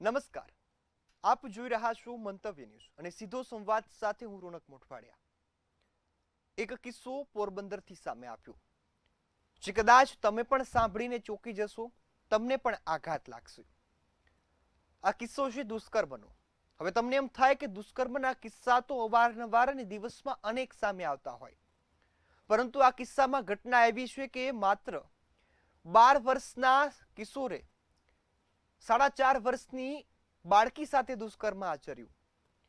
નમસ્કાર. આપ જોઈ રહ્યા છો મંતવ્ય ન્યૂઝ અને સીધો સંવાદ સાથે હું રોનક મોઠવાડિયા. એક કિસ્સો પોરબંદરથી સામે આવ્યો, જે કદાચ તમે પણ સાંભળીને ચોંકી જશો, તમને પણ આઘાત લાગશે. આ કિસ્સો છે દુષ્કર્મનો. હવે તમને એમ થાય કે દુષ્કર્મના કિસ્સા તો અવારનવાર અને દિવસમાં અનેક સામે આવતા હોય, પરંતુ આ કિસ્સામાં ઘટના એવી છે કે માત્ર 12 વર્ષના કિશોરે 4.5 વર્ષની બાળકી સાથે દુષ્કર્મ આચર્યું.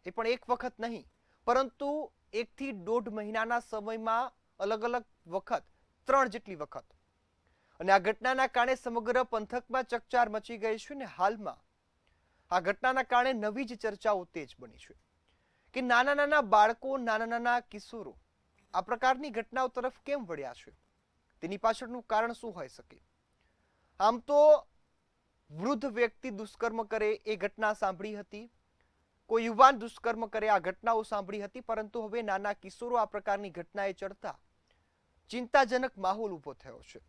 એ પણ એક વખત નહીં, પરંતુ 1 થી 1.5 મહિનાના સમયમાં અલગ અલગ વખત 3 જેટલી વખત. અને આ ઘટનાના કારણે સમગ્ર પંથકમાં ચકચાર મચી ગઈ છે. અને હાલમાં આ ઘટનાના કારણે નવી જ ચર્ચાઓ તેજ બની છે કે નાના નાના બાળકો, નાના નાના કિશોરો આ પ્રકારની ઘટનાઓ તરફ કેમ વળ્યા છે, તેની પાછળનું કારણ શું હોઈ શકે. આમ તો વૃદ્ધ વ્યક્તિ દુષ્કર્મ કરે એ ઘટના સાંભળી હતી, કોઈ યુવાન દુષ્કર્મ કરે આ ઘટનાઓ સાંભળી હતી, પરંતુ હવે નાના કિશોરો આ પ્રકારની ઘટનાએ ચડતા ચિંતાજનક માહોલ ઊભો થયો છે.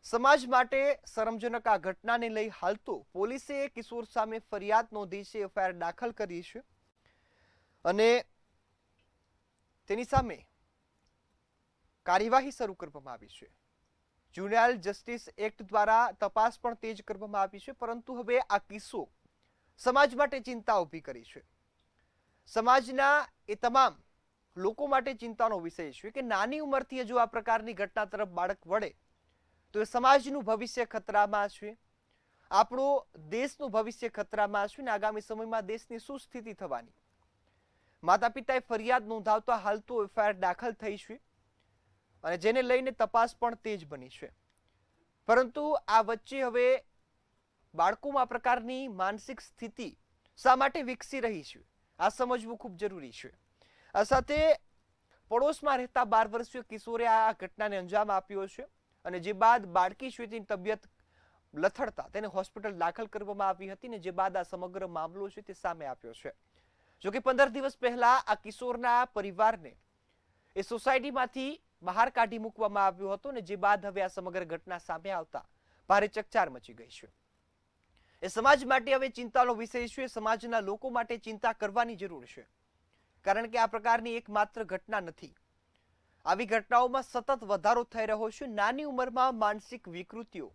સમાજ માટે શરમજનક આ ઘટનાને લઈ હાલ તો પોલીસે કિશોર સામે ફરિયાદ નોંધી છે, એફઆઈઆર દાખલ કરી છે અને તેની સામે કાર્યવાહી શરૂ કરવામાં આવી છે. જ્યુવેનાઇલ જસ્ટિસ એક્ટ દ્વારા તપાસ પણ તેજ કરવામાં આવી છે, પરંતુ હવે આ કિસ્સો સમાજ માટે ચિંતા ઊભી કરી છે. સમાજના એ તમામ લોકો માટે ચિંતાનો વિષય છે કે નાની ઉંમરથી જો આ પ્રકારની ઘટના તરફ બાળક વળે તો એ સમાજનું ભવિષ્ય ખતરામાં છે, આપણો દેશનું ભવિષ્ય ખતરામાં છે અને આગામી સમયમાં દેશની શું સ્થિતિ થવાની. માતા પિતાએ ફરિયાદ નોંધાવતા હાલ તો એફઆઈઆર દાખલ થઈ છે અને જેને લઈને તપાસ પણ તેજ બની છે. પરંતુ આ વચ્ચે હવે બાળકોમાં આ પ્રકારની માનસિક સ્થિતિ શા માટે વિકસી રહી છે, આ સમજવું ખૂબ જરૂરી છે. આ સાથે પડોશમાં રહેતા 12 વર્ષીય કિશોરે આ ઘટનાને અંજામ આપ્યો છે અને જે બાદ બાળકી છે તેની તબિયત લથડતા તેને હોસ્પિટલ દાખલ કરવામાં આવી હતી અને જે બાદ આ સમગ્ર મામલો છે તે સામે આવ્યો છે. જોકે 15 દિવસ પહેલા આ કિશોરના પરિવારને એ સોસાયટીમાંથી બહાર કાઢી મૂકવામાં આવ્યો હતો અને જે બાદ હવે આ સમગ્ર ઘટના સામે આવતા ભારે ચકચાર મચી ગઈ છે. એ સમાજ માટે હવે ચિંતાનો વિષય છે. સમાજના લોકો માટે ચિંતા કરવાની જરૂર છે, કારણ કે આ પ્રકારની એકમાત્ર ઘટના નથી. આવી ઘટનાઓમાં સતત વધારો થઈ રહ્યો છે. નાની ઉંમરમાં માનસિક વિકૃતિઓ,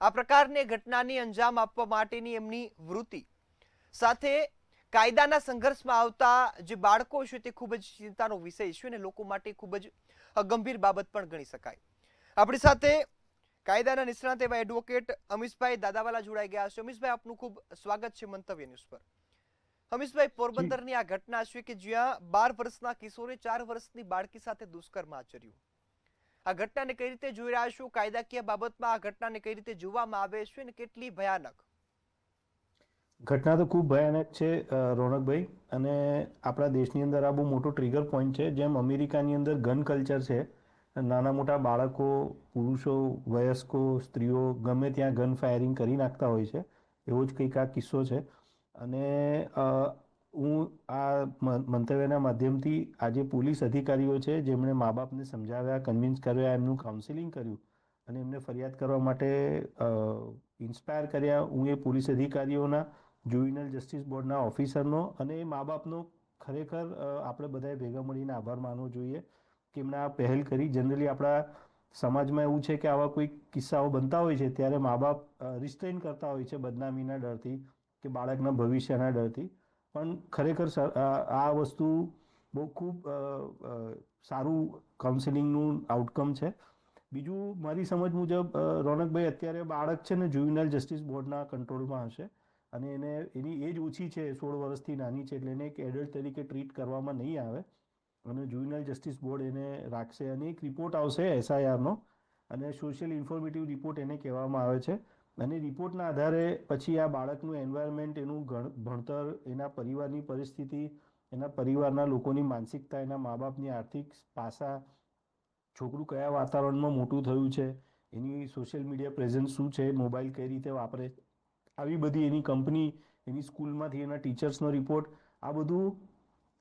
આ પ્રકારની ઘટનાની અંજામ આપવા માટેની એમની વૃત્તિ સાથે કાયદાના સંઘર્ષમાં આવતા જે બાળકો છે તે ખૂબ જ ચિંતાનો વિષય છે અને લોકો માટે ખૂબ જ ગંભીર બાબત પણ ગણી શકાય. આપણી સાથે કાયદાના નિષ્ણાત એવા એડવોકેટ અમીશભાઈ દાદાવાલા જોડાઈ ગયા છે. અમીશભાઈ, આપનું ખૂબ સ્વાગત છે મંતવ્ય ન્યૂઝ પર. અમીશભાઈ, પોરબંદરની આ ઘટના છે કે જ્યાં 12 વર્ષના કિશોરે 4 વર્ષની બાળકી સાથે દુષ્કર્મ આચર્યું. આ ઘટનાને કઈ રીતે જોઈ રહ્યા છો? કાયદાકીય બાબતમાં આ ઘટનાને કઈ રીતે જોવામાં આવે છે અને કેટલી ભયાનક? ઘટના તો ખૂબ ભયાનક છે રોનકભાઈ, અને આપણા દેશની અંદર આ બહુ મોટો ટ્રિગર પોઈન્ટ છે. જેમ અમેરિકાની અંદર ગન કલ્ચર છે, નાના મોટા બાળકો, પુરુષો, વયસ્કો, સ્ત્રીઓ ગમે ત્યાં ગન ફાયરિંગ કરી નાખતા હોય છે, એવો જ કંઈક આ કિસ્સો છે. અને હું આ મંતવ્યના માધ્યમથી આજે પોલીસ અધિકારીઓ છે જેમણે મા બાપને સમજાવ્યા, કન્વિન્સ કર્યા, એમનું કાઉન્સિલિંગ કર્યું અને એમને ફરિયાદ કરવા માટે ઇન્સ્પાયર કર્યા, હું એ પોલીસ અધિકારીઓના, જ્યુવેનાઇલ જસ્ટિસ બોર્ડના ઓફિસરનો અને એ મા બાપનો ખરેખર આપણે બધાએ ભેગા મળીને આભાર માનવો જોઈએ કે એમણે આ પહેલ કરી. જનરલી આપણા સમાજમાં એવું છે કે આવા કોઈ કિસ્સાઓ બનતા હોય છે ત્યારે મા બાપ રિસ્ટ્રેન કરતા હોય છે બદનામીના ડરથી કે બાળકના ભવિષ્યના ડરથી, પણ ખરેખર આ વસ્તુ બહુ ખૂબ સારું કાઉન્સિલિંગનું આઉટકમ છે. બીજું, મારી સમજ મુજબ રોનકભાઈ, અત્યારે બાળક છે ને જ્યુવેનાઇલ જસ્ટિસ બોર્ડના કંટ્રોલમાં હશે અને એની એજ ઓછી છે, 16 વર્ષથી નાની છે, એટલે એને એક એડલ્ટ તરીકે ટ્રીટ કરવામાં નહીં આવે અને જ્યુવેનાઇલ જસ્ટિસ બોર્ડ એને રાખશે અને એક રિપોર્ટ આવશે એસઆઈઆરનો અને સોશિયલ ઇન્ફોર્મેટિવ રિપોર્ટ એને કહેવામાં આવે છે. અને રિપોર્ટના આધારે પછી આ બાળકનું એન્વાયરમેન્ટ, એનું ભણતર, એના પરિવારની પરિસ્થિતિ, એના પરિવારના લોકોની માનસિકતા, એના મા બાપની આર્થિક પાસા, છોકરું કયા વાતાવરણમાં મોટું થયું છે, એની સોશિયલ મીડિયા પ્રેઝન્સ શું છે, મોબાઈલ કઈ રીતે વાપરે, આવી બધી એની કંપની, એની સ્કૂલમાંથી એના ટીચર્સનો રિપોર્ટ, આ બધું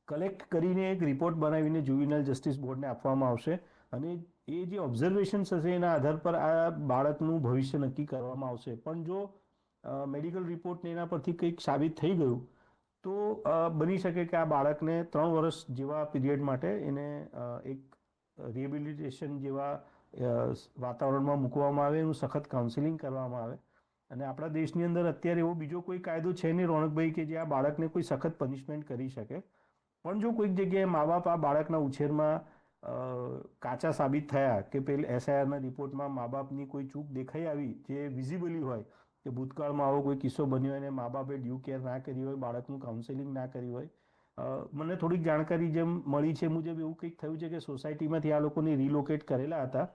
કલેક્ટ કરીને એક રિપોર્ટ બનાવીને જ્યુવેનાઇલ જસ્ટિસ બોર્ડને આપવામાં આવશે અને એ જે ઓબ્ઝર્વેશન્સ હશે એના આધાર પર આ બાળકનું ભવિષ્ય નક્કી કરવામાં આવશે. પણ જો મેડિકલ રિપોર્ટને એના પરથી કંઈક સાબિત થઈ ગયું તો બની શકે કે આ બાળકને 3 વર્ષ જેવા પીરિયડ માટે એને એક રિહેબિલિટેશન જેવા વાતાવરણમાં મૂકવામાં આવે, એનું સખત કાઉન્સિલિંગ કરવામાં આવે. અને આપણા દેશની અંદર અત્યારે એવો બીજો કોઈ કાયદો છે નહીં રોનકભાઈ કે જે આ બાળકને કોઈ સખત પનિશમેન્ટ કરી શકે. પણ જો કોઈક જગ્યાએ મા બાપ આ બાળકના ઉછેરમાં કાચા સાબિત થયા કે પેલા SIRના રિપોર્ટમાં મા બાપની કોઈ ચૂક દેખાઈ આવી જે વિઝિબલી હોય કે ભૂતકાળમાં આવો કોઈ કિસ્સો બન્યો અને મા બાપે ડ્યુ કેર ના કરી હોય, બાળકનું કાઉન્સેલિંગ ના કરી હોય. મને થોડીક જાણકારી જેમ મળી છે મુજબ એવું કંઈક થયું છે કે સોસાયટીમાંથી આ લોકોને રિલોકેટ કરેલા હતા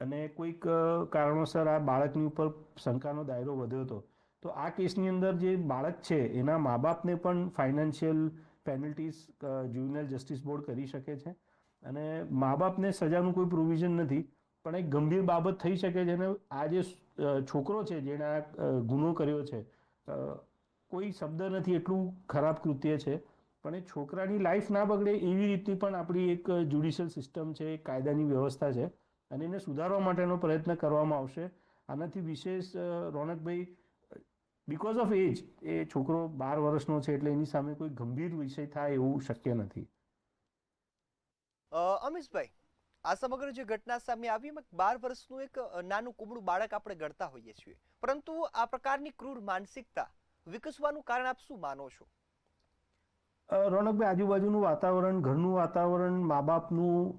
અને કોઈક કારણોસર આ બાળકની ઉપર શંકાનો દાયરો વધ્યો હતો. તો આ કેસની અંદર જે બાળક છે એના મા બાપને પણ financial penalties juvenile justice board કરી શકે છે અને મા બાપને સજાનું કોઈ પ્રોવિઝન નથી, પણ એક ગંભીર બાબત થઈ શકે છે. અને આ જે છોકરો છે જેણે આ ગુનો કર્યો છે, કોઈ શબ્દ નથી એટલું ખરાબ કૃત્ય છે, પણ એ છોકરાની લાઈફ ના બગડે એવી રીતની પણ આપણી એક જ્યુડિશિયલ સિસ્ટમ છે, એક કાયદાની વ્યવસ્થા છે અને એને સુધારવા માટેનો પ્રયત્ન કરવામાં આવશે. આનાથી વિશેષ રોનકભાઈ, બીકોઝ ઓફ એજ, એ છોકરો 12 વર્ષનો છે એટલે એની સામે કોઈ ગંભીર વિષય થાય એવું શક્ય નથી. અમીશભાઈ, આ સમગ્ર જે ઘટના સામે આવી એમાં 12 વર્ષનું એક નાનું કુમળું બાળક આપણે ગણતા હોઈએ છીએ, પરંતુ આ પ્રકારની ક્રૂર માનસિકતા વિકસવાનું કારણ આપ શું માનો છો? રોનકભાઈ, આજુબાજુનું વાતાવરણ, ઘરનું વાતાવરણ, મા બાપનું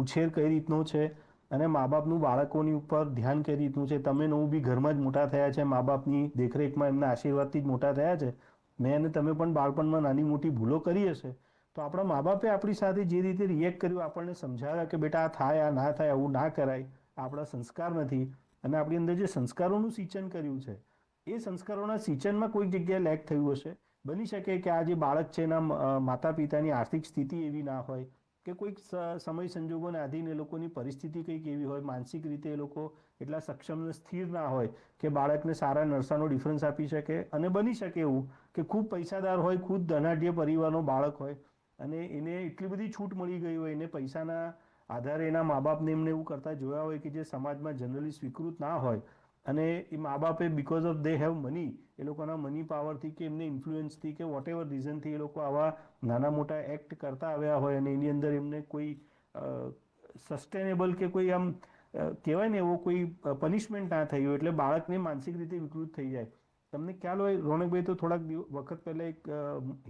ઉછેર કઈ રીતનો છે અને મા બાપનું બાળકોની ઉપર ધ્યાન કઈ રીતનું છે. તમે હું બી ઘરમાં જ મોટા થયા છે, મા બાપની દેખરેખમાં, એમના આશીર્વાદથી જ મોટા થયા છે. મેં અને તમે પણ બાળપણમાં નાની મોટી ભૂલો કરી હશે તો આપણા મા બાપે આપણી સાથે જે રીતે રિએક્ટ કર્યું, આપણને સમજાવ્યા કે બેટા આ થાય, આ ના થાય, આવું ના કરાય, આપણા સંસ્કાર નથી, અને આપણી અંદર જે સંસ્કારોનું સિંચન કર્યું છે એ સંસ્કારોના સિંચનમાં કોઈક જગ્યાએ લેક થયું હશે. બની શકે કે આ જે બાળક છે એના માતા પિતાની આર્થિક સ્થિતિ એવી ના હોય કે કોઈક સમય સંજોગોને આધીન એ લોકોની પરિસ્થિતિ કંઈક એવી હોય, માનસિક રીતે એ લોકો એટલા સક્ષમ ને સ્થિર ના હોય કે બાળકને સારા નરસાનો ડિફરન્સ આપી શકે. અને બની શકે એવું કે ખૂબ પૈસાદાર હોય, ખુદ ધનાઢ્ય પરિવારનો બાળક હોય અને એને એટલી બધી છૂટ મળી ગઈ હોય, એને પૈસાના આધારે એના મા બાપને એમને એવું કરતા જોયા હોય કે જે સમાજમાં જનરલી સ્વીકૃત ના હોય, અને એ મા બાપે because of they have money, એ લોકોના મની પાવરથી કે એમને ઇન્ફ્લુઅન્સથી કે વોટ એવર રીઝનથી એ લોકો આવા નાના મોટા એક્ટ કરતા આવ્યા હોય અને એની અંદર એમને કોઈ સસ્ટેનેબલ કે કોઈ આમ કહેવાય ને એવો કોઈ પનિશમેન્ટ ના થઈ હોય એટલે બાળકને માનસિક રીતે વિકૃત થઈ જાય. તમને ખ્યાલ હોય રોનકભાઈ, તો થોડાક વખત પહેલાં એક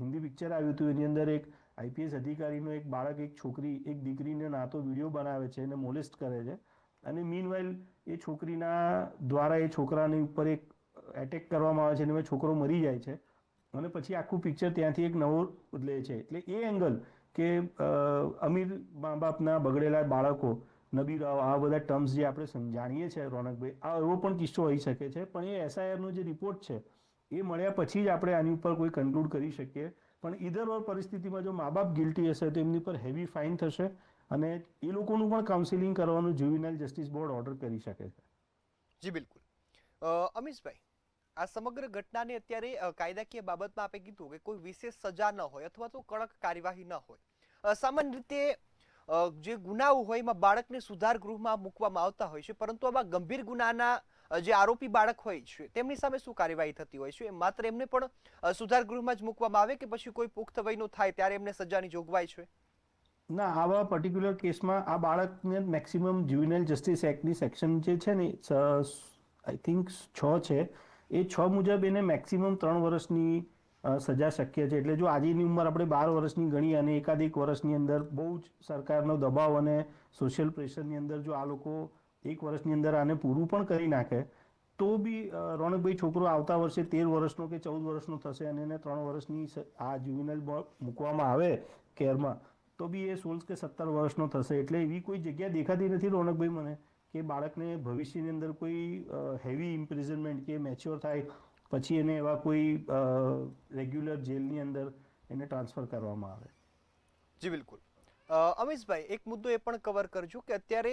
હિન્દી પિક્ચર આવ્યું હતું, એની અંદર એક IPS અધિકારીનો એક બાળક એક છોકરી, એક દીકરીને નાતો વિડીયો બનાવે છે અને મોલેસ્ટ કરે છે, અને મીનવાઇલ એ છોકરીના દ્વારા એ છોકરાની ઉપર એક એટેક કરવામાં આવે છે અને છોકરો મરી જાય છે અને પછી આખું પિક્ચર ત્યાંથી એક નવો લે છે. એટલે એ એંગલ કે અમીર મા બાપના બગડેલા બાળકો, નબીરાઓ, આ બધા ટર્મ્સ જે આપણે જાણીએ છીએ રોનકભાઈ, આ એવો પણ કિસ્સો હોઈ શકે છે. પણ એ SIRનો જે રિપોર્ટ છે એ મળ્યા પછી જ આપણે આની ઉપર કોઈ કન્ક્લુડ કરી શકીએ. પણ ઈધર ઓર પરિસ્થિતિમાં જો મા બાપ ગિલ્ટી હશે તો એમની પર હેવી ફાઇન થશે અને એ લોકોનું પણ કાઉન્સિલિંગ કરવાનું જ્યુવેનાઇલ જસ્ટિસ બોર્ડ ઓર્ડર કરી શકે છે. જી બિલકુલ. અમીશભાઈ, આ સમગ્ર ઘટનાને અત્યારે કાયદાકીય બાબતમાં આપે કીધું કે કોઈ વિશેષ સજા ન હોય અથવા તો કડક કાર્યવાહી ન હોય. સામાન્ય રીતે જે ગુનાઓ હોય એમાં બાળકને સુધાર ગૃહમાં મૂકવામાં આવતા હોય છે, પરંતુ આવા ગંભીર ગુનાના જે આરોપી બાળક હોય છે તેમની સામે શું કાર્યવાહી થતી હોય છે? માત્ર એમને પણ સુધાર ગૃહમાં જ મૂકવામાં આવે કે પછી કોઈ પુખ્ત વયનો થાય ત્યારે એમને સજાની જોગવાઈ છે? ના, આવા પર્ટિક્યુલર કેસમાં આ બાળકને મેક્સિમમ જ્યુવેનાઇલ જસ્ટિસ એક્ટની સેક્શન જે છે ને, આઈ થિંક 6 છે, એ 6 મુજબ એને મેક્સિમમ 3 વર્ષની સજા શક્ય છે. એટલે જો આજની ઉંમર આપણે 12 વર્ષની ગણી અને એકાદ વર્ષની અંદર બહુ જ સરકારનો દબાવ અને સોશિયલ પ્રેશરની અંદર જો આ લોકો 1 વર્ષની અંદર આને પૂરું પણ કરી નાખે તો બી રોનકભાઈ, છોકરો આવતા વર્ષે 13 વર્ષનો કે 14 વર્ષનો થશે અને એને 3 વર્ષની આ જ્યુવેનાઇલ મૂકવામાં આવે કેરમાં તો બી એ 16 કે 17 વર્ષનો થશે. એટલે એવી કોઈ જગ્યા દેખાતી નથી રોનકભાઈ મને કે બાળકને ભવિષ્યની અંદર કોઈ હેવી ઇમ્પ્રિઝનમેન્ટ કે મેચ્યોર થાય પછી એને એવા કોઈ રેગ્યુલર જેલની અંદર એને ટ્રાન્સફર કરવામાં આવે. જી બિલકુલ. અમીશભાઈ, એક મુદ્દો એ પણ કવર કરજો કે અત્યારે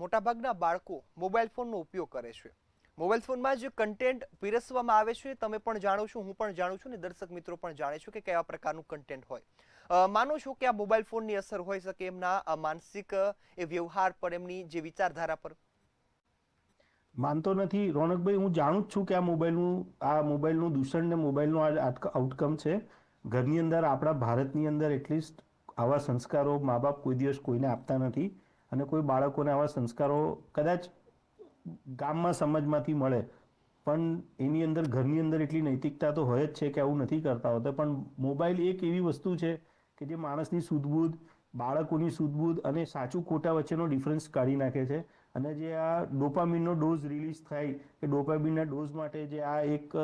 મોટાભાગના બાળકો મોબાઈલ ફોનનો ઉપયોગ કરે છે. મોબાઈલ ફોનમાં જે કન્ટેન્ટ પીરસવામાં આવે છે તમે પણ જાણો છો, હું પણ જાણું છું ને દર્શક મિત્રો પણ જાણે છે કે કયા પ્રકારનું કન્ટેન્ટ હોય. માનો છો કે આ મોબાઈલ ફોનની અસર હોઈ શકે એમના માનસિક એ વ્યવહાર પર, એમની જે વિચારધારા પર? માનતો નથી રોનકભાઈ, હું જાણું જ છું કે આ મોબાઈલનું દૂષણ ને મોબાઈલનું આ આઉટકમ છે. ઘરની અંદર આપણા ભારતની અંદર એટલીસ્ટ આવા સંસ્કારો મા બાપ કોઈ દિવસ કોઈને આપતા નથી, અને કોઈ બાળકોને આવા સંસ્કારો કદાચ ગામમાં સમાજમાંથી મળે, પણ એની અંદર ઘરની અંદર એટલી નૈતિકતા તો હોય જ છે કે આવું નથી કરતા હોતા. પણ મોબાઈલ એક એવી વસ્તુ છે કે જે માણસની સૂઝબૂઝ, બાળકોની સૂઝબૂઝ અને સાચું ખોટા વચ્ચેનો ડિફરન્સ કાઢી નાખે છે. અને જે આ ડોપામિનનો ડોઝ રિલીઝ થાય કે ડોપામિનના ડોઝ માટે જે આ એક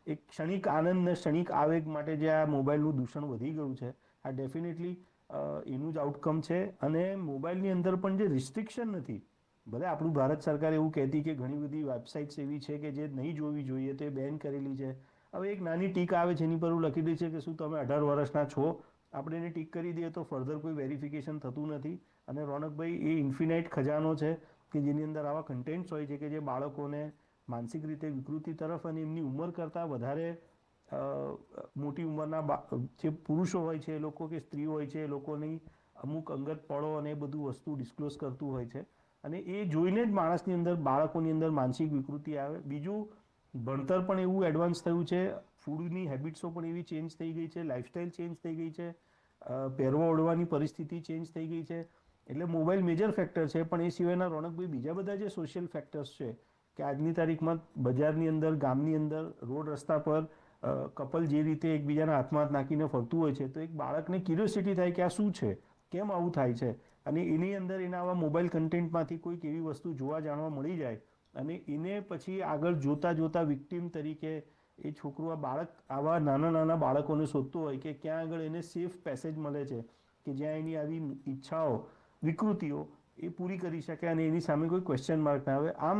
ક્ષણિક આનંદ ને ક્ષણિક આવેગ માટે જે આ મોબાઈલનું દૂષણ વધી ગયું છે, આ ડેફિનેટલી એનું જ આઉટકમ છે. અને મોબાઈલની અંદર પણ જે રિસ્ટ્રિક્શન નથી, ભલે આપણું ભારત સરકાર એવું કહેતી કે ઘણી બધી વેબસાઇટ્સ એવી છે કે જે નહીં જોવી જોઈએ તો એ બેન કરેલી છે. હવે એક નાની ટીક આવે છે, એની પર એવું લખી દે છે કે શું તમે 18 વર્ષના છો, આપણે એને ટીક કરી દઈએ તો ફર્ધર કોઈ વેરિફિકેશન થતું નથી. અને રોનકભાઈ, એ ઇન્ફિનાઇટ ખજાનો છે કે જેની અંદર આવા કન્ટેન્ટ્સ હોય છે કે જે બાળકોને માનસિક રીતે વિકૃતિ તરફ અને એમની ઉંમર કરતાં વધારે મોટી ઉંમરના જે પુરુષો હોય છે એ લોકો કે સ્ત્રીઓ હોય છે એ લોકોની અમુક અંગત પળો અને એ બધું વસ્તુ ડિસ્ક્લોઝ કરતું હોય છે. અને એ જોઈને જ માણસની અંદર, બાળકોની અંદર માનસિક વિકૃતિ આવે. બીજું, ભણતર પણ એવું એડવાન્સ થયું છે, ફૂડની હેબિટ્સો પણ એવી ચેન્જ થઈ ગઈ છે, લાઇફસ્ટાઈલ ચેન્જ થઈ ગઈ છે, પહેરવા ઓઢવાની પરિસ્થિતિ ચેન્જ થઈ ગઈ છે. એટલે મોબાઈલ મેજર ફેક્ટર છે. પણ એ સિવાયના રોનકભાઈ બીજા બધા જે સોશિયલ ફેક્ટર્સ છે કે આજની તારીખમાં બજારની અંદર, ગામની અંદર, રોડ રસ્તા પર કપલ જે રીતે એકબીજાના હાથમાં હાથ નાખીને ફરતું હોય છે, તો એક બાળકને ક્યુરિયોસિટી થાય કે આ શું છે, કેમ આવું થાય છે. અને એની અંદર એના આવા મોબાઈલ કન્ટેન્ટમાંથી કોઈક એવી વસ્તુ જોવા જાણવા મળી જાય અને એને પછી આગળ જોતા જોતા વિક્ટિમ તરીકે એ છોકરું, આ બાળક આવા નાના નાના બાળકોને શોધતું હોય કે ક્યાં આગળ એને સેફ પેસેજ મળે છે કે જ્યાં એની આવી ઈચ્છાઓ, વિકૃતિઓ એ પૂરી કરી શકે અને એની સામે કોઈ ક્વેશ્ચન માર્ક ના આવે. આમ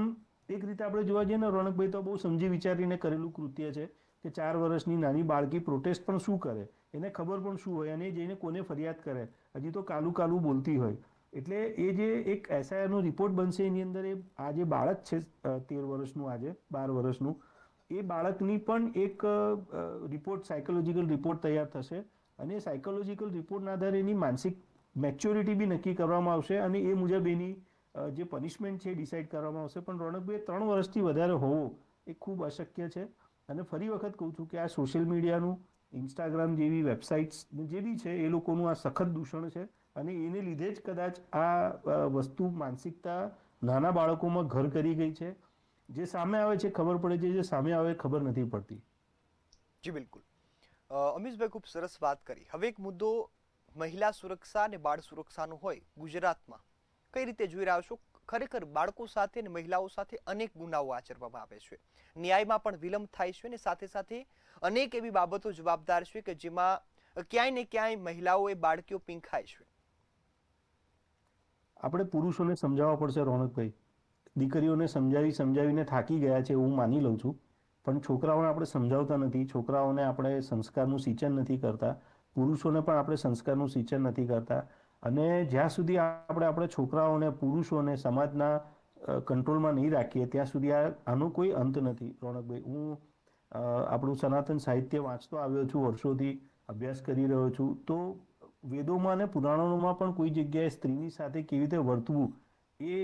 એક રીતે આપણે જોવા જઈએ ને રોનકભાઈ, તો બહુ સમજી વિચારીને કરેલું કૃત્ય છે કે 4 વર્ષની નાની બાળકી પ્રોટેસ્ટ પણ શું કરે, એને ખબર પણ શું હોય, અને જઈને કોને ફરિયાદ કરે, હજી તો કાલું કાલું બોલતી હોય. એટલે એ જે એક SIRનો રિપોર્ટ બનશે એની અંદર આ જે બાળક છે 13 વર્ષનું, આજે 12 વર્ષનું, એ બાળકની પણ એક રિપોર્ટ, સાયકોલોજીકલ રિપોર્ટ તૈયાર થશે. અને સાયકોલોજીકલ રિપોર્ટના આધારે એની માનસિક મેચ્યોરિટી બી નક્કી કરવામાં આવશે અને એ મુજબ એની જે પનિશમેન્ટ છે એ ડિસાઇડ કરવામાં આવશે. પણ રોનકભાઈ, 3 વર્ષથી વધારે હોવો એ ખૂબ અશક્ય છે. અને ફરી વખત કહું છું કે આ સોશિયલ મીડિયાનું, ઇન્સ્ટાગ્રામ જેવી વેબસાઇટ્સ જે બી છે એ લોકોનું આ સખત દૂષણ છે. અને એને લીધે જ કદાચ આ વસ્તુ, માનસિકતા નાના બાળકોમાં ઘર કરી ગઈ છે. જે સામે આવે છે ખબર પડે છે, જે સામે આવે ખબર નથી પડતી. જી બિલકુલ. અમીશભાઈ, ખૂબ સરસ વાત કરી. હવે એક મુદ્દો મહિલા સુરક્ષા અને બાળ સુરક્ષાનો હોય ગુજરાતમાં, કઈ રીતે જોઈ રહ્યા છો? ખરેખર બાળકો સાથે અને મહિલાઓ સાથે અનેક ગુનાઓ આચરવામાં આવે છે, ન્યાયમાં પણ વિલંબ થાય છે અને સાથે સાથે અનેક એવી બાબતો જવાબદાર છે કે જેમાં ક્યાંય ને ક્યાંય મહિલાઓ, એ બાળકીઓ પીંખાય છે. આપણે પુરુષોને સમજાવવા પડશે રોનકભાઈ. દીકરીઓને સમજાવીને થાકી ગયા છે હું માની લઉં છું, પણ છોકરાઓને આપણે સમજાવતા નથી, છોકરાઓને આપણે સંસ્કારનું સિંચન નથી કરતા, પુરુષોને પણ આપણે સંસ્કારનું સિંચન નથી કરતા. અને જ્યાં સુધી આપણે છોકરાઓને, પુરુષોને સમાજના કંટ્રોલમાં નહીં રાખીએ ત્યાં સુધી આનો કોઈ અંત નથી રોનકભાઈ. હું આપણું સનાતન સાહિત્ય વાંચતો આવ્યો છું, વર્ષોથી અભ્યાસ કરી રહ્યો છું. તો વેદોમાં અને પુરાણોમાં પણ કોઈ જગ્યાએ સ્ત્રીની સાથે કેવી રીતે વર્તવું એ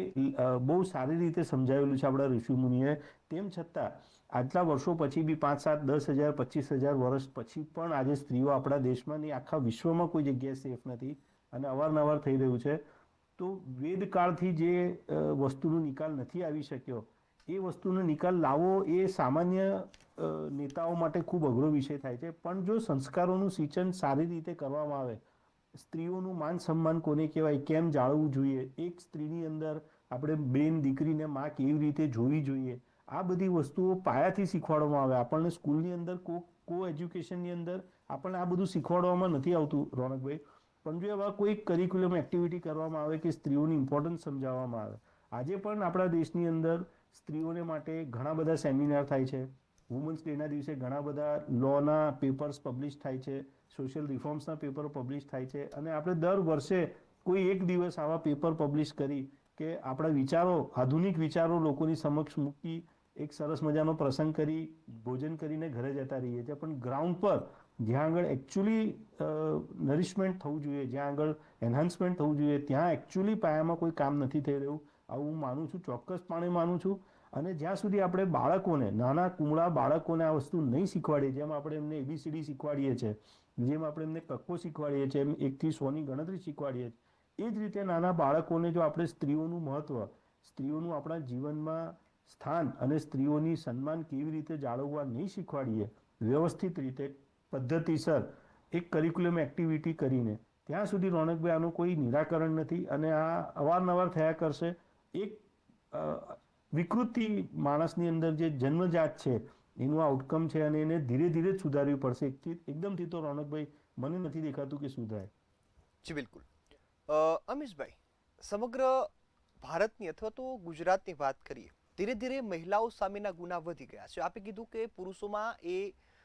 બહુ સારી રીતે સમજાવેલું છે આપણા ઋષિમુનિએ. તેમ છતાં આટલા વર્ષો પછી બી, 5, 7, 10,000, 25,000 વર્ષ પછી પણ આજે સ્ત્રીઓ આપણા દેશમાં નહીં, આખા વિશ્વમાં કોઈ જગ્યાએ સેફ નથી અને અવારનવાર થઈ રહ્યું છે. તો વેદકાળથી જે વસ્તુનો નિકાલ નથી આવી શક્યો, એ વસ્તુનો નિકાલ લાવવો એ સામાન્ય નેતાઓ માટે ખૂબ અઘરો વિષય થાય છે. પણ જો સંસ્કારોનું સિંચન સારી રીતે કરવામાં આવે, સ્ત્રીઓનું માન સન્માન કોને કહેવાય, કેમ જાળવવું જોઈએ, એક સ્ત્રીની અંદર આપણે બેન, દીકરીને માં કેવી રીતે જોવી જોઈએ, આ બધી વસ્તુઓ પાયાથી શીખવાડવામાં આવે. આપણને સ્કૂલની અંદર કો એજ્યુકેશનની અંદર આપણને આ બધું શીખવાડવામાં નથી આવતું રોનકભાઈ. પણ જો એવા કોઈ કરિક્યુલમ એક્ટિવિટી કરવામાં આવે કે સ્ત્રીઓની ઇમ્પોર્ટન્સ સમજાવવામાં આવે. આજે પણ આપણા દેશની અંદર સ્ત્રીઓને માટે ઘણા બધા સેમિનાર થાય છે. વુમન્સ ડેના દિવસે ઘણા બધા લોના પેપર્સ પબ્લિશ થાય છે, સોશિયલ રિફોર્મ્સના પેપર પબ્લિશ થાય છે. અને આપણે દર વર્ષે કોઈ એક દિવસ આવા પેપર પબ્લિશ કરી કે આપણા વિચારો, આધુનિક વિચારો લોકોની સમક્ષ મૂકી, એક સરસ મજાનો પ્રસંગ કરી, ભોજન કરીને ઘરે જતા રહીએ છીએ. પણ ગ્રાઉન્ડ પર જ્યાં આગળ એકચ્યુઅલી નરિશમેન્ટ થવું જોઈએ, જ્યાં આગળ એન્હાન્સમેન્ટ થવું જોઈએ, ત્યાં એકચ્યુઅલી પાયામાં કોઈ કામ નથી થઈ રહ્યું. આવું હું માનું છું, ચોક્કસપણે માનું છું. અને જ્યાં સુધી આપણે બાળકોને, નાના કુમળા બાળકોને આ વસ્તુ નહીં શીખવાડીએ, જેમ આપણે એમને ABCD શીખવાડીએ છીએ, જેમ આપણે એમને કક્કો શીખવાડીએ છીએ, એમ 1 થી 100 ની ગણતરી શીખવાડીએ છીએ, એ જ રીતે નાના બાળકોને જો આપણે સ્ત્રીઓનું મહત્વ, સ્ત્રીઓનું આપણા જીવનમાં સ્થાન અને સ્ત્રીઓની સન્માન કેવી રીતે જાળવવા નહીં શીખવાડીએ વ્યવસ્થિત રીતે, પદ્ધતિસર એક કરિક્યુલમ એક્ટિવિટી કરીને, ત્યાં સુધી રોનકભાઈ આનું કોઈ નિરાકરણ નથી. અને આ અવારનવાર થયા કરશે. એક વિકૃતિ માણસની અંદર જે જન્મજાત છે એનું આઉટકમ છે, અને એને ધીરે ધીરે જ સુધારવી પડશે. એકદમથી તો રોનકભાઈ મને નથી દેખાતું કે સુધારે. જી બિલકુલ. અમીશભાઈ, સમગ્ર ભારતની અથવા તો ગુજરાતની વાત કરીએ, ધીરે ધીરે મહિલાઓ સામેના ગુના વધી ગયા છે. આપે કીધું કે પુરુષોમાં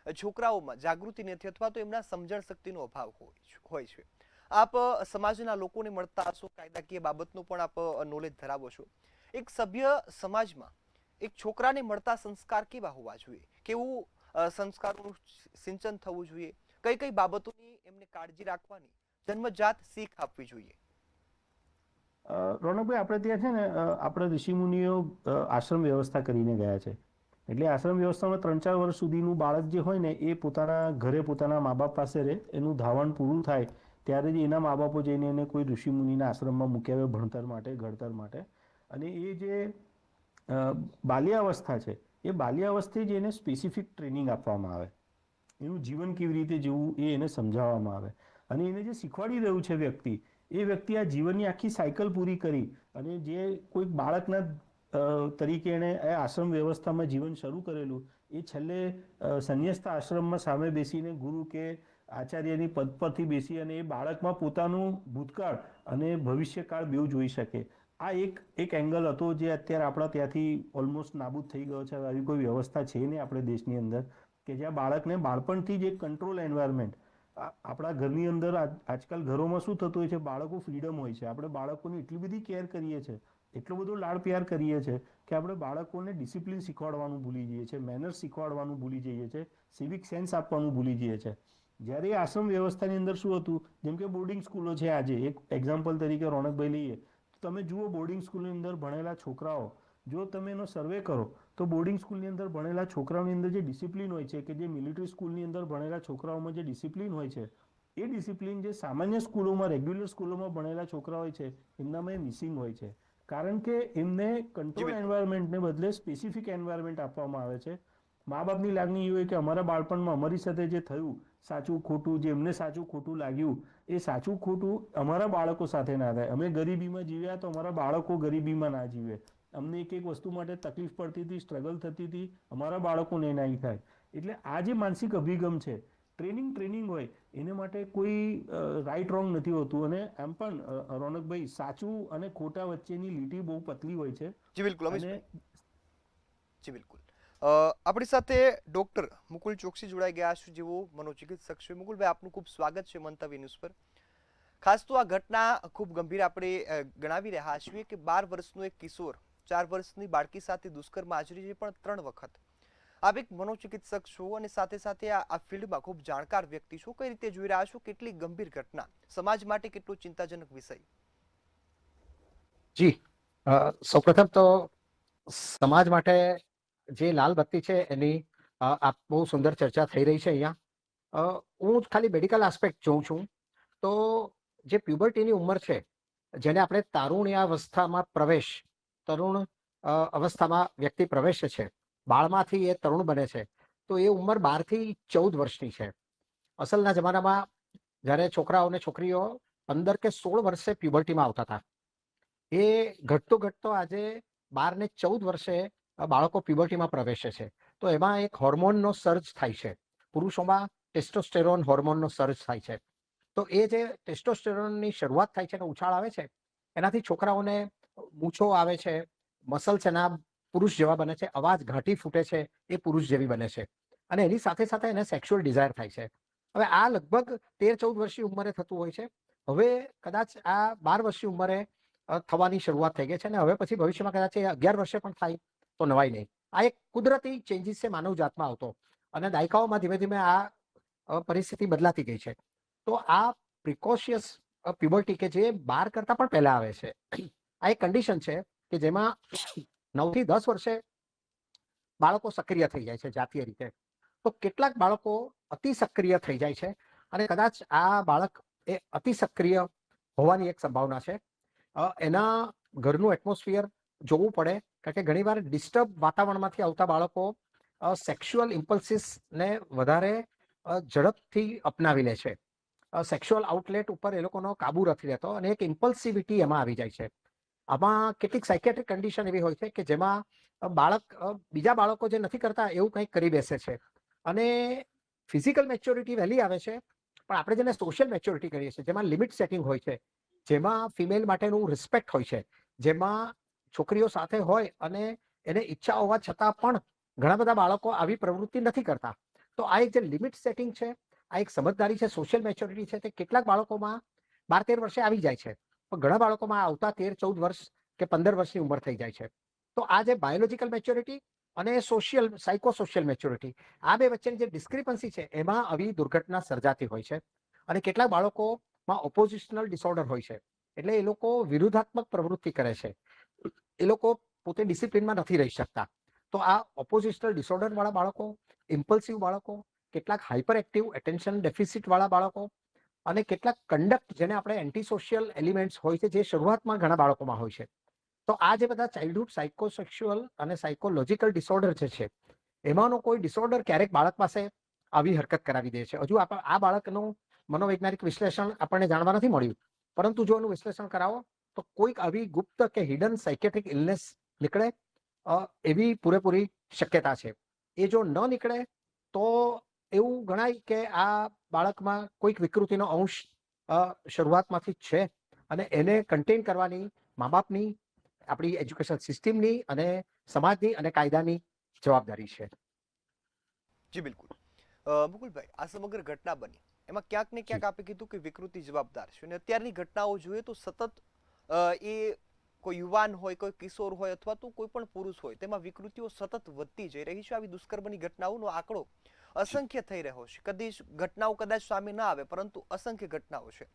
છોકરાઓમાં જાગૃતિ નથી અથવા તો એમના સમજણ શક્તિનો અભાવ હોય છે. આપ સમાજના લોકોને મળતા હશો, કાયદાકીય બાબતનું પણ આપ નોલેજ ધરાવો છો. એક સભ્ય સમાજમાં એક છોકરાને મળતા સંસ્કાર કેવા હોવા જોઈએ, કેવું સંસ્કારોનું સિંચન થવું જોઈએ, કઈ કઈ બાબતોની એમને કાળજી રાખવાની જન્મજાત શીખ આપવી જોઈએ? રોનકભાઈ, આપણે ત્યાં છે ને, આપણે ઋષિમુનિઓ આશ્રમ વ્યવસ્થા કરીને ગયા છે. એટલે આશ્રમ વ્યવસ્થામાં 3-4 વર્ષ સુધીનું બાળક જે હોય ને, એ પોતાના ઘરે પોતાના મા બાપ પાસે રહે. એનું ધાવણ પૂરું થાય ત્યારે જ એના મા બાપો જઈને એને કોઈ ઋષિમુનિના આશ્રમમાં મૂક્યા હોય ભણતર માટે, ઘડતર માટે. અને એ જે બાલ્યાવસ્થા છે, એ બાલ્યાવસ્થાએ જ એને સ્પેસિફિક ટ્રેનિંગ આપવામાં આવે. એનું જીવન કેવી રીતે જીવવું એ એને સમજાવવામાં આવે. અને એને જે શીખવાડી રહ્યું છે વ્યક્તિ, એ વ્યક્તિ આ જીવનની આખી સાયકલ પૂરી કરી અને જે કોઈક બાળકના તરીકે એણે આશ્રમ વ્યવસ્થામાં જીવન શરૂ કરેલું, એ છેલ્લે સંન્યસ્ત આશ્રમમાં સામે બેસીને ગુરુ કે આચાર્યની પદ પરથી બેસી અને એ બાળકમાં પોતાનું ભૂતકાળ અને ભવિષ્યકાળ બેઉ જોઈ શકે. આ એક એંગલ હતો જે અત્યારે આપણા ત્યાંથી ઓલમોસ્ટ નાબૂદ થઈ ગયો છે. આવી કોઈ વ્યવસ્થા છે નહીં આપણે દેશની અંદર કે જ્યાં બાળકને બાળપણથી જ એક કંટ્રોલ એન્વાયરમેન્ટ. આપણા ઘરની અંદર આજકાલ ઘરોમાં શું થતું હોય છે, બાળકો ફ્રીડમ હોય છે. આપણે બાળકોની એટલી બધી કેર કરીએ છીએ, એટલો બધો લાડ પ્યાર કરીએ છીએ કે આપણે બાળકોને ડિસિપ્લિન શીખવાડવાનું ભૂલી જઈએ છીએ, મેનર્સ શીખવાડવાનું ભૂલી જઈએ છીએ, સિવિક સેન્સ આપવાનું ભૂલી જઈએ છીએ. જ્યારે આશ્રમ વ્યવસ્થાની અંદર શું હતું, જેમ કે બોર્ડિંગ સ્કૂલો છે, આજે એક એક્ઝામ્પલ તરીકે રોનકભાઈ લઈએ તો તમે જુઓ, બોર્ડિંગ સ્કૂલની અંદર ભણેલા છોકરાઓ, જો તમે એનો સર્વે કરો તો બોર્ડિંગ સ્કૂલની અંદર ભણેલા છોકરાઓની અંદર જે ડિસિપ્લિન હોય છે, કે જે મિલિટરી સ્કૂલની અંદર ભણેલા છોકરાઓમાં જે ડિસિપ્લિન હોય છે, એ ડિસિપ્લિન જે સામાન્ય સ્કૂલોમાં, રેગ્યુલર સ્કૂલોમાં ભણેલા છોકરા હોય છે, એમનામાં એ મિસિંગ હોય છે. કારણ કે એમને કંટ્રોલ એન્વાયરમેન્ટને બદલે સ્પેસિફિક એન્વાયરમેન્ટ આપવામાં આવે છે. મા બાપની લાગણી એ હોય કે અમારા બાળપણમાં અમારી સાથે જે થયું, સાચું ખોટું, જે એમને સાચું ખોટું લાગ્યું, એ સાચું ખોટું અમારા બાળકો સાથે ના થાય. અમે ગરીબીમાં જીવ્યા તો અમારા બાળકો ગરીબીમાં ના જીવે. અમને એક વસ્તુ માટે તકલીફ પડતી હતી, સ્ટ્રગલ થતી હતી, અમારા બાળકોને નહીં થાય. એટલે આ જે માનસિક અભિગમ છે, ટ્રેનિંગ હોય, એને માટે કોઈ રાઈટ રોંગ નથી હોતું. અને એમ પણ રોનકભાઈ, સાચું અને ખોટા વચ્ચેની લીટી બહુ પતલી હોય છે. જી બિલકુલ. જી બિલકુલ. આપણી સાથે ડોક્ટર મુકુલ ચોકસી જોડાઈ ગયા છે, જેઓ મનોચિકિત્સક છે. મુકુલભાઈ, આપનું ખૂબ સ્વાગત છે મંતવ્ય ન્યૂઝ પર. ખાસ તો આ ઘટના ખૂબ ગંભીર આપણે ગણાવી રહ્યા છીએ કે 12 વર્ષનો એક કિશોર 4 વર્ષની બાળકી સાથે દુષ્કર્મ આચરી છે, પણ 3 વખત. આપ એક મનોચિકિત્સક છો અને સાથે સાથે આ ફિલ્ડમાં ખૂબ જાણકાર વ્યક્તિ છો. કઈ રીતે જોઈ રહ્યા છો? કેટલી ગંભીર ઘટના, સમાજ માટે કેટલો ચિંતાજનક વિષય? જી, સૌપ્રથમ તો સમાજ માટે જે લાલ બત્તી છે એની બહુ સુંદર ચર્ચા થઈ રહી છે અહીંયા. હું ખાલી મેડિકલ આસ્પેક્ટ જોઉં છું તો જે પ્યુબર્ટીની ઉંમર છે, જેને આપણે તારુણ્યાવસ્થામાં પ્રવેશ, તરુણ અવસ્થામાં વ્યક્તિ પ્રવેશે છે, બાળમાંથી એ તરુણ બને છે, તો એ ઉંમર 12 થી 14 વર્ષની છે. અસલના જમાનામાં જ્યારે છોકરાઓ અને છોકરીઓ 15 કે 16 વર્ષે પ્યુબર્ટીમાં આવતા હતા, એ ઘટતો આજે 12 ને 14 વર્ષે બાળકો પ્યુબર્ટીમાં પ્રવેશે છે. તો એમાં એક હોર્મોનનો સર્જ થાય છે. પુરુષોમાં ટેસ્ટોસ્ટેરોન હોર્મોનનો સર્જ થાય છે. તો એ જે ટેસ્ટોસ્ટેરોનની શરૂઆત થાય છે અને ઉછાળ આવે છે, એનાથી છોકરાઓને મૂછો આવે છે, મસલ્સ એના પુરુષ જેવા બને છે, અવાજ ઘાટી ફૂટે છે, એ પુરુષ જેવી બને છે. અને એની સાથે સાથે એને સેક્સ્યુઅલ ડિઝાયર થાય છે. હવે આ લગભગ 13-14 વર્ષની ઉંમરે થતું હોય છે. હવે કદાચ આ 12 વર્ષની ઉંમરે થવાની શરૂઆત થઈ ગઈ છે, અને હવે પછી ભવિષ્યમાં કદાચ 11 વર્ષે પણ થાય તો નવાઈ નહીં. આ એક કુદરતી ચેન્જીસ છે માનવ જાતમાં આવતો, અને દાયકાઓમાં ધીમે ધીમે આ પરિસ્થિતિ બદલાતી ગઈ છે. તો આ પ્રિકોશિયસ પ્યુબર્ટી કે જે 12 કરતા પણ પહેલા આવે છે, આ એક કન્ડિશન છે કે જેમાં 9 થી 10 વર્ષે બાળકો સક્રિય થઈ જાય છે જાતીય રીતે, તો કેટલાક બાળકો અતિ સક્રિય થઈ જાય છે અને કદાચ આ બાળક એ અતિ સક્રિય હોવાની એક સંભાવના છે. એના ઘરનું એટમોસ્ફિયર જોવું પડે, કારણ કે ઘણીવાર ડિસ્ટર્બ વાતાવરણમાંથી આવતા બાળકો સેક્સ્યુઅલ ઇમ્પલ્સિસને વધારે ઝડપથી અપનાવી લે છે. સેક્સ્યુઅલ આઉટલેટ ઉપર એ લોકોનો કાબુ નથી રહેતો અને એક ઇમ્પલ્સિવિટી એમાં આવી જાય છે. આમાં કેટલીક સાયકેટ્રિક કન્ડિશન એવી હોય છે કે જેમાં બાળક બીજા બાળકો જે નથી કરતા એવું કંઈક કરી બેસે છે અને ફિઝિકલ મેચ્યોરિટી વહેલી આવે છે, પણ આપણે જેને સોશિયલ મેચ્યોરિટી કહીએ છીએ, જેમાં લિમિટ સેટિંગ હોય છે, જેમાં ફિમેલ માટેનું રિસ્પેક્ટ હોય છે, જેમાં છોકરીઓ સાથે હોય અને એને ઈચ્છા હોવા છતાં પણ ઘણા બધા બાળકો આવી પ્રવૃત્તિ નથી કરતા. તો આ એક જે લિમિટ સેટિંગ છે, આ એક સમજદારી છે, સોશિયલ મેચ્યોરિટી છે, તે કેટલાક બાળકોમાં 12-13 વર્ષે આવી જાય છે, પણ ઘણા બાળકોમાં આવતા 13-14 વર્ષ કે 15 વર્ષની ઉંમર થઈ જાય છે. તો આ જે બાયોલોજિકલ મેચ્યોરિટી અને સાયકોસોશિયલ મેચ્યોરિટી, આ બે વચ્ચેની જે ડિસ્ક્રિપન્સી છે, એમાં આવી દુર્ઘટના સર્જાતી હોય છે. અને કેટલાક બાળકોમાં ઓપોઝિશનલ ડિસઓર્ડર હોય છે, એટલે એ લોકો વિરુદ્ધાત્મક પ્રવૃત્તિ કરે છે, એ લોકો પોતે ડિસિપ્લિનમાં નથી રહી શકતા. તો આ ઓપોઝિશનલ ડિસઓર્ડર વાળા બાળકો, ઇમ્પલ્સિવ બાળકો, કેટલાક હાઇપર એક્ટિવ એટેન્શન ડેફિસિટ વાળા બાળકો અને કેટલાક કંડક્ટ જેને આપણે એન્ટી સોશિયલ એલિમેન્ટ્સ હોય છે, જે શરૂઆતમાં ઘણા બાળકોમાં હોય છે. તો આ જે બધા ચાઇલ્ડહુડ સાયકોસેક્સ્યુઅલ અને સાયકોલોજીકલ ડિસઓર્ડર જે છે, એમાંનો કોઈ ડિસઓર્ડર ક્યારેક બાળક પાસે આવી હરકત કરાવી દે છે. હજુ આ બાળકનું મનોવૈજ્ઞાનિક વિશ્લેષણ આપણને જાણવા નથી મળ્યું, પરંતુ જો એનું વિશ્લેષણ કરાવો તો કોઈક આવી ગુપ્ત કે હિડન સાયકેટ્રિક ઇલનેસ નીકળે એવી પૂરેપૂરી શક્યતા છે. એ જો ન નીકળે તો એવું ગણાય કે આ બાળકમાં કોઈક વિકૃતિનો અંશ શરૂઆતમાંથી જ છે અને એને કન્ટેન કરવાની મા બાપની, આપણી એજ્યુકેશન સિસ્ટમની અને સમાજની અને કાયદાની જવાબદારી છે. જી બિલકુલ. મુકુલભાઈ, આ સમગ્ર ઘટના બની એમાં ક્યાંક ને ક્યાંક આપે કીધું કે વિકૃતિ જવાબદાર છે, અને અત્યારની ઘટનાઓ જોઈએ તો સતત એ કોઈ યુવાન હોય, કોઈ કિશોર હોય અથવા તો કોઈ પણ પુરુષ હોય, તેમાં વિકૃતિઓ સતત વધતી જઈ રહી છે. આવી દુષ્કર્મની ઘટનાઓનો આંકડો અસંખ્ય થઈ રહ્યો છે. કદી ઘટનાઓ કદાચ સામે ના આવે, પરંતુ અસંખ્ય ઘટનાઓ છે.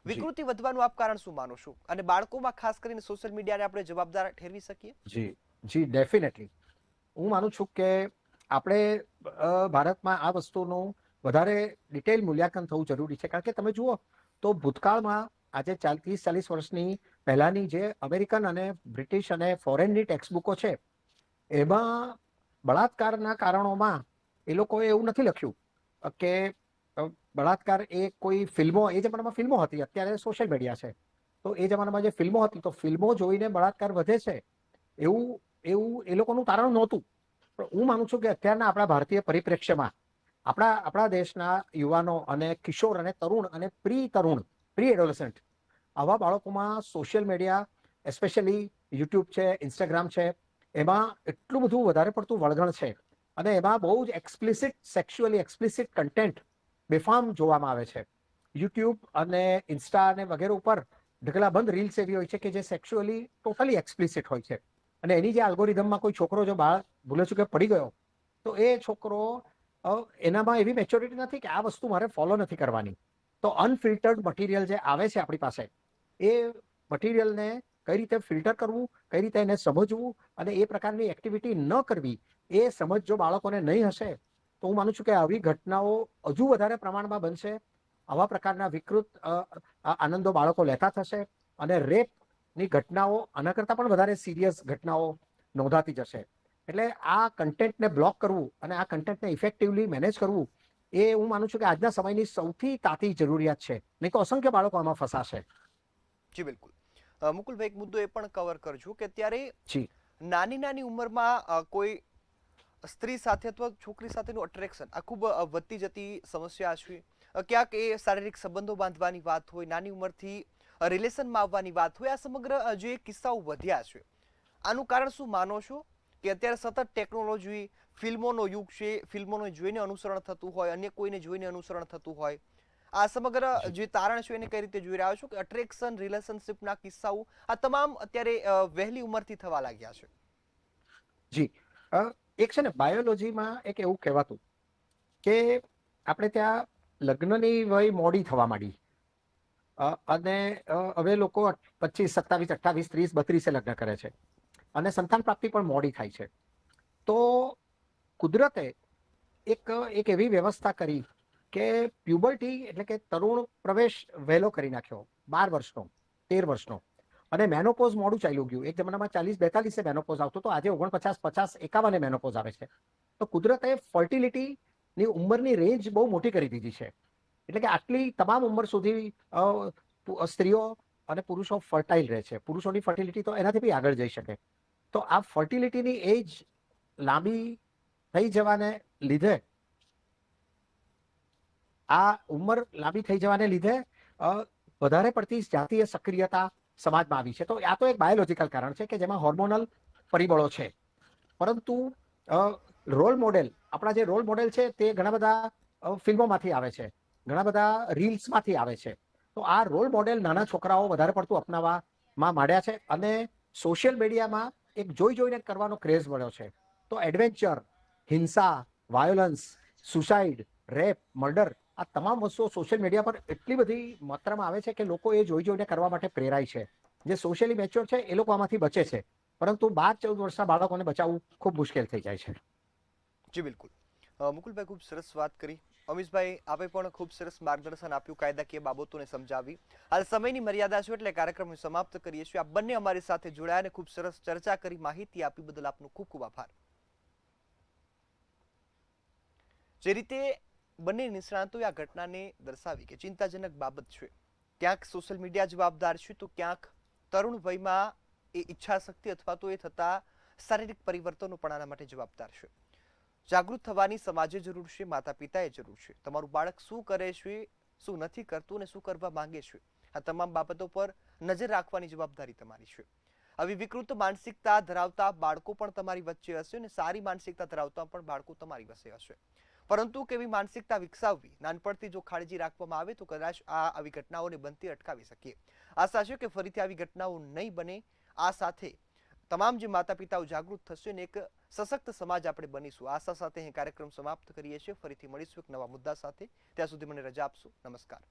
વિકૃતિ વધવાનું આપ કારણ શું માનો છો, અને બાળકોમાં ખાસ કરીને સોશિયલ મીડિયાને આપણે જવાબદાર ઠેરવી શકીએ? જી ડેફિનેટલી. હું માનું છું કે આપણે ભારતમાં આ વસ્તુનું વધારે ડિટેલ મૂલ્યાંકન થવું જરૂરી છે, કારણ કે તમે જુઓ તો ભૂતકાળમાં આજે 30-40 વર્ષની પહેલાની જે અમેરિકન અને બ્રિટિશ અને ફોરેનની ટેક્સ્ટ બુકો છે, એમાં બળાત્કારના કારણોમાં એ લોકોએ એવું નથી લખ્યું કે બળાત્કાર એ કોઈ ફિલ્મો, એ જમાનામાં ફિલ્મો હતી, અત્યારે સોશિયલ મીડિયા છે, તો એ જમાનામાં જે ફિલ્મો હતી, તો ફિલ્મો જોઈને બળાત્કાર વધે છે એવું એ લોકોનું તારણ નહોતું. પણ હું માનું છું કે અત્યારના આપણા ભારતીય પરિપ્રેક્ષ્યમાં આપણા દેશના યુવાનો અને કિશોર અને તરુણ અને પ્રી એડોલેસન્ટ આવા બાળકોમાં સોશિયલ મીડિયા, એસ્પેશિયલી યુટ્યુબ છે, ઇન્સ્ટાગ્રામ છે, એમાં એટલું બધું વધારે પડતું વળગણ છે અને એમાં બહુ જ સેક્સ્યુઅલી એક્સપ્લિસિટ કન્ટેન્ટ બેફામ જોવામાં આવે છે. યુટ્યુબ અને ઇન્સ્ટા અને વગેરે ઉપર ઢગલાબંધ રીલ્સ એવી હોય છે કે જે સેક્સ્યુઅલી ટોટલી એક્સપ્લિસિટ હોય છે, અને એની જે આલ્ગોરિધમમાં કોઈ છોકરો જો ભૂલે ચૂકે પડી ગયો, તો એ છોકરો એનામાં એવી મેચ્યોરિટી નથી કે આ વસ્તુ મારે ફોલો નથી કરવાની. તો અનફિલ્ટર્ડ મટીરિયલ જે આવે છે આપણી પાસે, એ મટીરિયલને કઈ રીતે ફિલ્ટર કરવું, કઈ રીતે એને સમજવું અને એ પ્રકારની એક્ટિવિટી ન કરવી, એ સમજ જો બાળકોને નહીં હશે તો હું માનું છું કે આવી ઘટનાઓ હજુ વધારે પ્રમાણમાં બનશે. આવા પ્રકારના વિકૃત આનંદો બાળકો લેતા થશે અને રેપની ઘટનાઓ આના કરતાં પણ વધારે સિરિયસ ઘટનાઓ નોંધાતી જશે. એટલે આ કન્ટેન્ટને બ્લોક કરવું અને આ કન્ટેન્ટને ઇફેક્ટિવલી મેનેજ કરવું, એ હું માનું છું કે આજના સમયની સૌથી તાતી જરૂરિયાત છે, નહીં તો અસંખ્ય બાળકો આમાં ફસાશે. જી બિલકુલ. મુકુલભાઈ, એક મુદ્દો એ પણ કવર કરજો કે અત્યારે નાની ઉંમરમાં કોઈ સ્ત્રી સાથે અથવા છોકરી સાથેનું અટ્રેક્શન આ ખૂબ વધતી જતી સમસ્યા છે. ક્યાંક એ શારીરિક સંબંધો બાંધવાની વાત હોય, નાની ઉંમરથી રિલેશનમાં આવવાની વાત હોય, આ સમગ્ર જે કિસ્સાઓ વધ્યા છે, આનું કારણ શું માનો છો? કે અત્યારે સતત ટેકનોલોજી, ફિલ્મોનો યુગ છે, ફિલ્મોને જોઈને અનુસરણ થતું હોય, અન્ય કોઈને જોઈને અનુસરણ થતું હોય, આ સમગ્ર જે તારણ છે એને કઈ રીતે જોઈ રહ્યા છો કે અટ્રેક્શન, રિલેશનશિપના કિસ્સાઓ આ તમામ અત્યારે વહેલી ઉંમરથી થવા લાગ્યા છે? જી, એક છે ને બાયોલોજીમાં એક એવું કહેવાતું કે આપણે ત્યાં લગ્નની વય મોડી થવા માંડી અને હવે લોકો 25, 27, 28, 30, 32 લગ્ન કરે છે અને સંતાન પ્રાપ્તિ પણ મોડી થાય છે. તો કુદરતે એક એવી વ્યવસ્થા કરી કે પ્યુબર્ટી એટલે કે તરુણ પ્રવેશ વહેલો કરી નાખ્યો, 12 વર્ષનો, 13 વર્ષનો, અને મેનોપોઝ મોડું ચાલ્યું ગયું. એક જમાનામાં 40-42 મેનોપોઝ આવતો, તો આજે 49-50-51 મેનોપોઝ આવે છે. તો કુદરતે ફર્ટિલિટીની ઉંમરની રેન્જ બહુ મોટી કરી દીધી છે. એટલે કે આટલી તમામ ઉંમર સુધી સ્ત્રીઓ અને પુરુષો ફર્ટાઇલ રહે છે. પુરુષોની ફર્ટિલિટી તો એનાથી બી આગળ જઈ શકે. તો આ ફર્ટિલિટીની એજ લાંબી થઈ જવાને લીધે, આ ઉંમર લાંબી થઈ જવાને લીધે વધારે પડતી જાતીય સક્રિયતા સમાજમાં આવી છે. તો આ તો એક બાયોલોજિકલ કારણ છે કે જેમાં હોર્મોનલ પરિબળો છે. પરંતુ રોલ મોડેલ, આપણા જે રોલ મોડેલ છે તે ઘણા બધા ફિલ્મોમાંથી આવે છે, ઘણા બધા રીલ્સમાંથી આવે છે. તો આ રોલ મોડેલ નાના છોકરાઓ વધારે પડતું અપનાવવામાં માંડ્યા છે અને સોશિયલ મીડિયામાં એક જોઈ જોઈને કરવાનો ક્રેઝ મળ્યો છે. તો એડવેન્ચર, હિંસા, વાયોલન્સ, સુસાઇડ, રેપ, મર્ડર, આ તમામ વસ્તુઓ સોશિયલ મીડિયા પર એટલી બધી માત્રામાં આવે છે કે લોકો એ જોઈ જોઈને કરવા માટે પ્રેરાય છે. જે સોશિયલી મેચ્યોર છે એ લોકો આમાંથી બચે છે, પરંતુ 12-14 વર્ષના બાળકોને બચાવવું ખૂબ મુશ્કેલ થઈ જાય છે. જી બિલકુલ. મુકુલભાઈ, ખૂબ સરસ વાત કરી. અમીશભાઈ, આપે પણ ખૂબ સરસ માર્ગદર્શન આપ્યું, કાયદાકીય બાબતોને સમજાવી. હાલ સમયની મર્યાદા છે એટલે કાર્યક્રમ સમાપ્ત કરીએ છીએ. આપ બંને અમારી સાથે જોડાયા અને ખૂબ સરસ ચર્ચા કરી, માહિતી આપી બદલ આપનો ખૂબ ખૂબ આભાર. જે રીતે બંને નિષ્ણાંતોએ આ ઘટનાને દર્શાવી કે ચિંતાજનક બાબત છે, ક્યાંક સોશિયલ મીડિયા જવાબદાર છે તો ક્યાંક તરુણ વયમાં એ ઈચ્છા શક્તિ અથવા તો એ થતા શારીરિક પરિવર્તનો પણ આના માટે જવાબદાર છે. જાગૃત થવાની સમાજે જરૂર છે, માતા પિતાએ જરૂર છે. તમારું બાળક શું કરે છે, શું નથી કરતું અને શું કરવા માંગે છે, આ તમામ બાબતો પર નજર રાખવાની જવાબદારી તમારી છે. આવી વિકૃત માનસિકતા ધરાવતા બાળકો પણ તમારી વચ્ચે હશે અને સારી માનસિકતા ધરાવતા પણ બાળકો તમારી વચ્ચે હશે. પરંતુ કેવી માનસિકતા વિકસાવવી, નાનપણથી જો કાળજી રાખવામાં આવે તો કદાચ આવી ઘટનાઓને બનતી અટકાવી શકીએ. આશા છે કે ફરીથી આવી ઘટનાઓ નહીં બને. આ સાથે તમામ જે માતા પિતાઓ જાગૃત થશે ને એક સશક્ત સમાજ આપણે બનીશું. આશા સાથે અહીં કાર્યક્રમ સમાપ્ત કરીએ છીએ. ફરીથી મળીશું એક નવા મુદ્દા સાથે. ત્યાં સુધી મને રજા આપશો. નમસ્કાર.